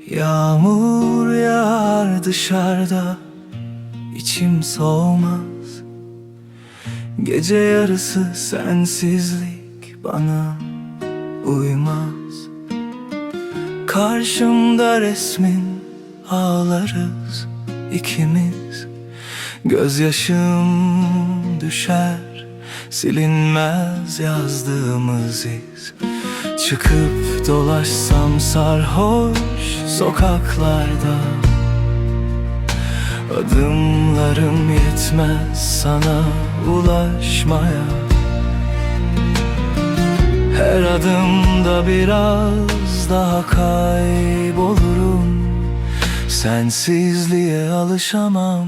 Yağmur yağar dışarıda, içim soğumaz. Gece yarısı sensizlik bana uymaz. Karşımda resmin, ağlarız ikimiz. Gözyaşım düşer, silinmez yazdığımız iz. Çıkıp dolaşsam sarhoş sokaklarda, adımlarım yetmez sana ulaşmaya. Her adımda biraz daha kaybolurum. Sensizliğe alışamam,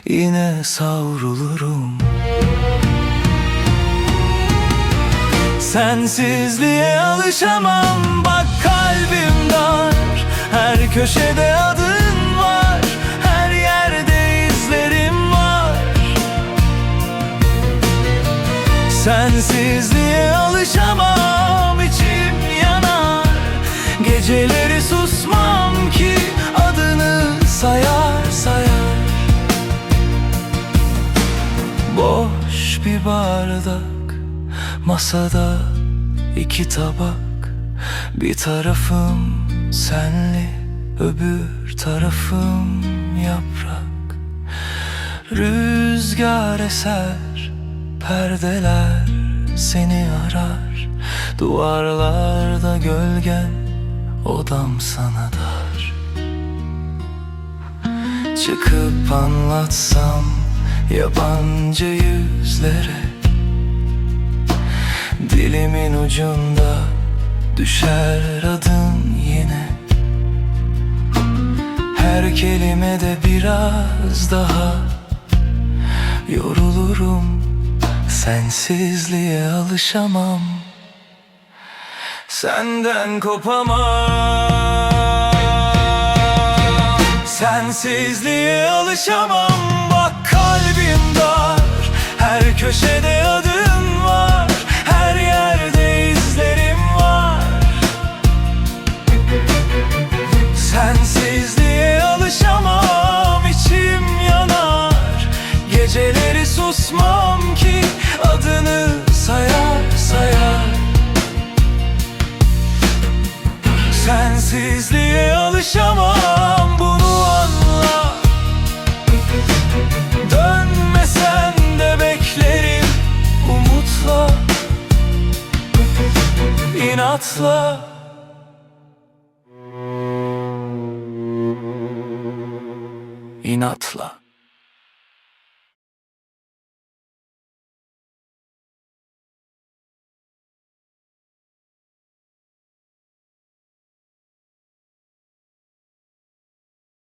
yine savrulurum. Sensizliğe alışamam, bak kalbim dar. Her köşede adın var, her yerde izlerim var. Sensizliğe alışamam, içim yanar. Geceleri susmam ki adını sayar sayar. Boş bir bardak, masada iki tabak. Bir tarafım senli, öbür tarafım yaprak. Rüzgar eser, perdeler seni arar. Duvarlarda gölgen, odam sana dar. Çıkıp anlatsam yabancı yüzlere, dilimin ucunda düşer adın yine. Her kelimede biraz daha yorulurum. Sensizliğe alışamam, senden kopamam. Sensizliğe alışamam, bak kalbim dar. Her köşede adın var, her yerde izlerim var. Sensizliğe alışamam, içim yanar. Geceleri susmam ki adını sayar sayar. Sensizliğe alışamam, bunu anla. Dönmesen de beklerim umutla, inatla. İnatla.